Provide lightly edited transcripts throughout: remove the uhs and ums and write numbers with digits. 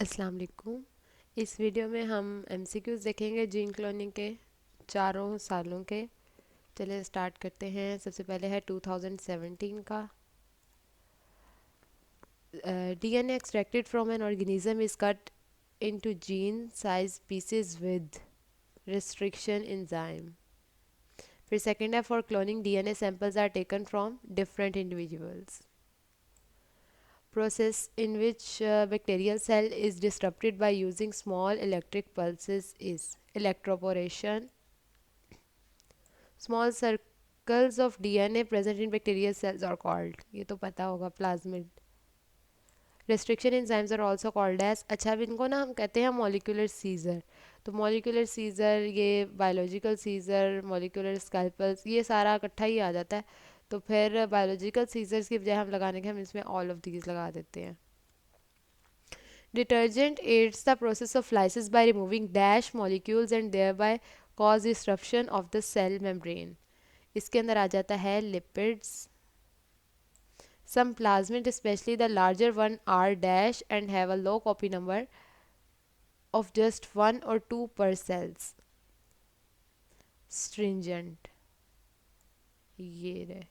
अस्सलाम वालेकुम। इस वीडियो में हम एमसीक्यूज़ देखेंगे जीन क्लोनिंग के चारों सालों के। चलिए स्टार्ट करते हैं। सबसे पहले है 2017 का। DNA extracted from an organism is cut into gene size pieces with restriction enzyme. फिर सेकेंड है for cloning DNA samples are taken from different individuals. Process in which bacterial cell is disrupted by using small electric pulses is electroporation. Small circles of DNA present in bacterial cells are called, ये तो पता होगा, plasmid. Restriction enzymes are also called as, अच्छा अब इनको ना हम कहते हैं molecular seizure. तो molecular seizure, ये biological seizure, molecular scalpels, ये सारा इकट्ठा ही आ जाता है. तो फिर biological seizures की बजाय हम लगाने के हम इसमें all of these लगा देते हैं. Detergent aids the process of lysis by removing dash molecules and thereby cause disruption of the cell membrane. इसके अंदर आ जाता है lipids. Some plasmids, especially the larger one, are dash and have a low copy number of just 1 or 2 per cells. Stringent. ये रहे.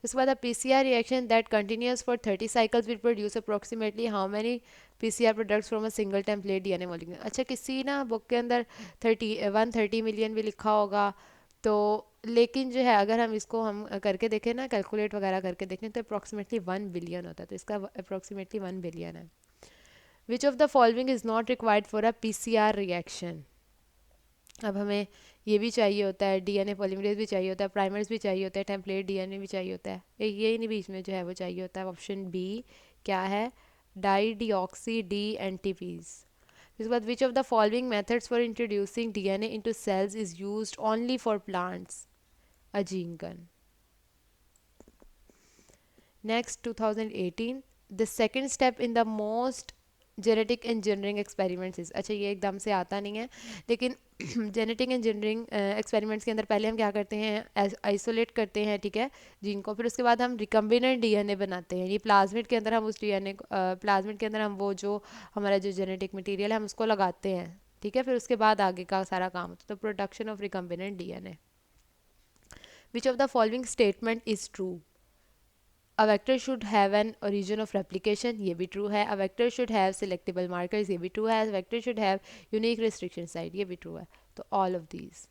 उसके बाद PCR reaction that continues for 30 cycles will produce approximately how many PCR products from a single template DNA molecule. अच्छा किसी ना book के अंदर 130 million भी लिखा होगा, तो लेकिन जो है अगर हम इसको हम करके देखें ना, कैलकुलेट वगैरह करके देखें, तो अप्रॉक्सीमेटली 1 बिलियन होता है. तो इसका अप्रॉक्सीमेटली 1 बिलियन है. विच of the following is not required for a PCR reaction. अब हमें ये भी चाहिए होता है, डीएनए पॉलीमरेज भी चाहिए होता है, प्राइमर्स भी चाहिए होता है, टेम्पलेट डीएनए भी चाहिए होता है, ये नहीं बीच में जो है वो चाहिए होता है. ऑप्शन बी क्या है? Di deoxy D NTPs. इसके बाद which of the following methods for introducing DNA into cells is used only for plants? A gene gun. Next 2018, the second step in the most genetic engineering experiments is. अच्छा ये एकदम से आता नहीं है, लेकिन जेनेटिक इंजीनियरिंग एक्सपेरिमेंट्स के अंदर पहले हम क्या करते हैं, आइसोलेट करते हैं, ठीक है, जीन को. फिर उसके बाद हम रिकम्बिनेंट डीएनए बनाते हैं. ये प्लाज्मिड के अंदर हम उस डीएनए प्लाज्मिड के अंदर हम वो जो हमारा जो जेनेटिक मटेरियल है हम उसको लगाते हैं, ठीक है. फिर उसके बाद आगे का सारा काम होता है. तो production of recombinant DNA. Which of the following statement is true? A vector should have an origin of replication, ये भी true है. A vector should have selectable markers, ये भी true है. A vector should have unique restriction site, ये भी true है. तो all of these.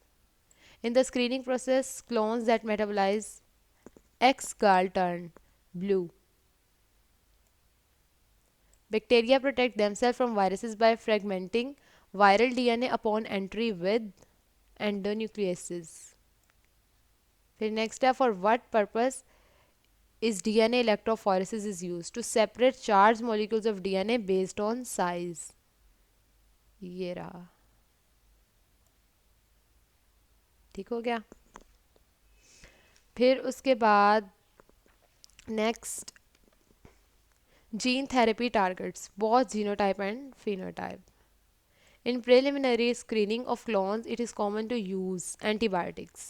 In the screening process, clones that metabolize X gal turn blue. Bacteria protect themselves from viruses by fragmenting viral DNA upon entry with endonucleases. फिर next है, for what purpose is DNA electrophoresis is used? To separate charged molecules of DNA based on size. ये रहा, ठीक हो गया. फिर उसके बाद next, gene therapy targets both genotype and phenotype. In preliminary screening of clones, it is common to use antibiotics.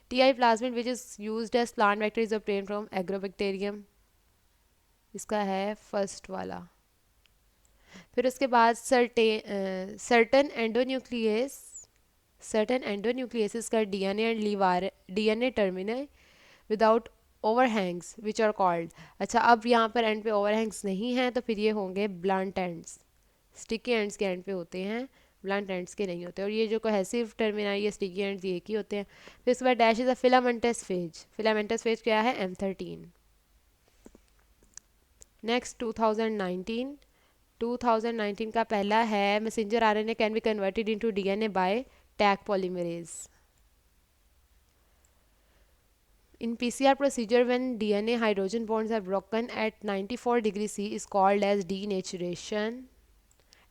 TI plasmid, which is used as plant vector, is obtained from Agrobacterium. इसका है first वाला. फिर उसके बाद certain endonucleases का DNA and leave DNA terminal without overhangs which are called. अच्छा अब यहाँ पर एंड पे ओवरहैंग्स नहीं है, तो फिर ये होंगे ब्लंट एंड्स. स्टिकी एंड्स के एंड पे होते हैं, ब्लंट एंड्स के नहीं होते. और ये जो कोहेसिव टर्मिना, ये स्टिकी एंड्स ये एक ही होते हैं. फिर उसके बाद dash is a filamentous phase. Filamentous phase क्या है? M13. नेक्स्ट 2019 का पहला है, messenger RNA can be converted into DNA by tag polymerase. In PCR procedure, when DNA hydrogen bonds are broken at 94 degrees C is called as denaturation.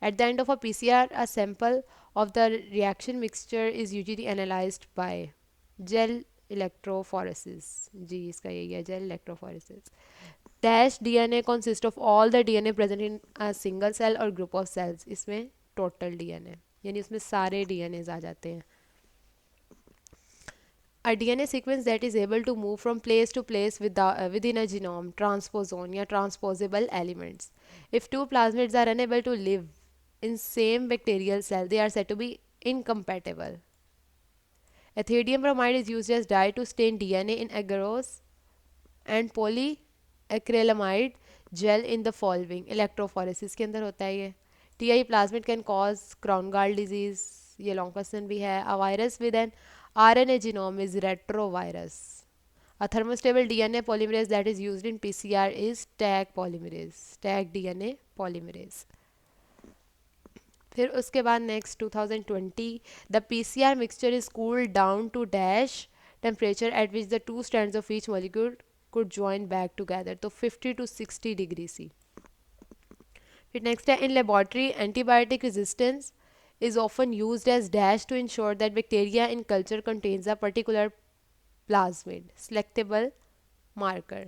At the end of a PCR, a sample of the reaction mixture is usually analyzed by gel electrophoresis. जी इसका यही है, gel electrophoresis. Dash DNA consists of all the DNA present in a single cell or group of cells. इसमें total DNA, यानी उसमें सारे DNAs आ जाते हैं. A DNA sequence that is able to move from place to place within a genome, transposon या transposable elements. If two plasmids are unable to live in same bacterial cell, they are said to be incompatible. Ethidium bromide is used as dye to stain DNA in agarose and polyacrylamide gel in the following. Electrophoresis के अंदर होता है ये. TI plasmid can cause crown gall disease. ये long question भी है. A virus with an RNA genome is retrovirus. A thermostable DNA polymerase that is used in PCR is tag polymerase. Tag DNA polymerase. फिर उसके बाद next 2020 the PCR mixture is cooled down to dash temperature at which the two strands of each molecule could join back together. तो 50 to 60 degree C. फिर next है in laboratory antibiotic resistance is often used as dash to ensure that bacteria in culture contains a particular plasmid selectable marker.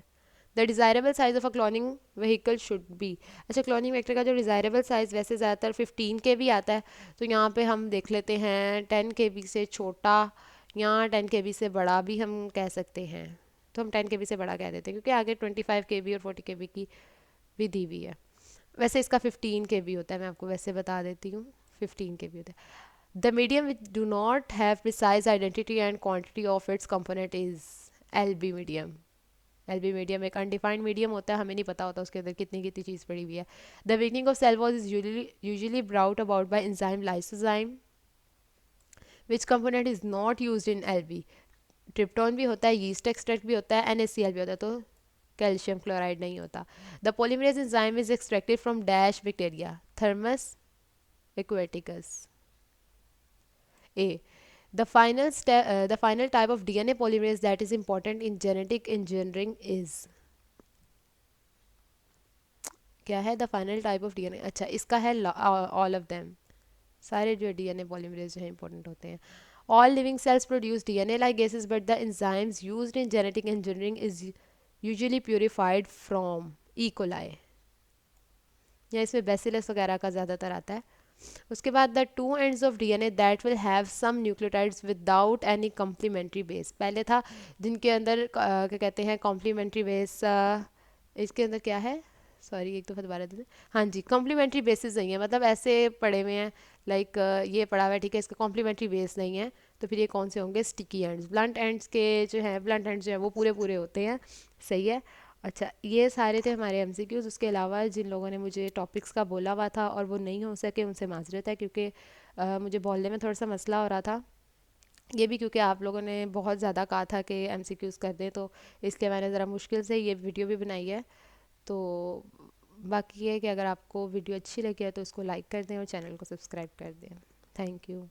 The desirable size of a cloning vehicle should be. अच्छा cloning vector का जो desirable size वैसे ज़्यादातर 15 के भी आता है, तो यहाँ पे हम देख लेते हैं 10 के बी से छोटा या 10 के बी से बड़ा भी हम कह सकते हैं. तो हम 10 के बी से बड़ा कह देते हैं क्योंकि आगे 25 के बी और 40 के बी की भी दी हुई है. वैसे इसका 15 के बी होता है, मैं आपको वैसे बता देती हूँ. 15 के बी होता है. The medium which do not have precise identity and quantity of its component is LB medium. LB medium एक अनडिफाइंड मीडियम होता है, हमें नहीं पता होता उसके अंदर कितनी कितनी चीज़ पड़ी हुई है. The beginning of cell was is usually brought about by enzyme lysozyme which component is not used in LB. Tryptone भी होता है, यीस्ट एक्सट्रैक्ट भी होता है, NaCl भी होता है, तो कैल्शियम क्लोराइड नहीं होता. The polymerase enzyme is extracted from dash bacteria Thermus aquaticus. A. The final type of DNA polymerase that is important in genetic engineering is. क्या है the final type of DNA? अच्छा इसका है all of them. सारे जो DNA polymerase जो है important होते हैं. All living cells produce DNA like gases, but the enzymes used in genetic engineering is usually purified from E. coli. या इसमें बेसिलस वगैरह का ज़्यादातर आता है. उसके बाद the two ends of DNA that will have some nucleotides without any complementary base. पहले था जिनके अंदर क्या कहते हैं कॉम्प्लीमेंट्री बेस. इसके अंदर क्या है, सॉरी एक तो फिर दोबारा दे. हाँ जी, कॉम्प्लीमेंट्री बेसिस नहीं है, मतलब ऐसे पड़े हुए हैं लाइक ये पड़ा हुआ है ठीक है, इसका कॉम्प्लीमेंट्री बेस नहीं है. तो फिर ये कौन से होंगे? Sticky ends. ब्लंट एंड्स के जो हैं, ब्लंट एंड्स जो है वो पूरे पूरे होते हैं. सही है. अच्छा ये सारे थे हमारे MCQs. उसके अलावा जिन लोगों ने मुझे टॉपिक्स का बोला हुआ था और वो नहीं हो सके उनसे माजरत है, क्योंकि मुझे बोलने में थोड़ा सा मसला हो रहा था. ये भी क्योंकि आप लोगों ने बहुत ज़्यादा कहा था कि MCQs कर दें, तो इसलिए मैंने ज़रा मुश्किल से ये वीडियो भी बनाई है. तो बाकी ये है कि अगर आपको वीडियो अच्छी लगी है तो उसको लाइक कर दें और चैनल को सब्सक्राइब कर दें. Thank you.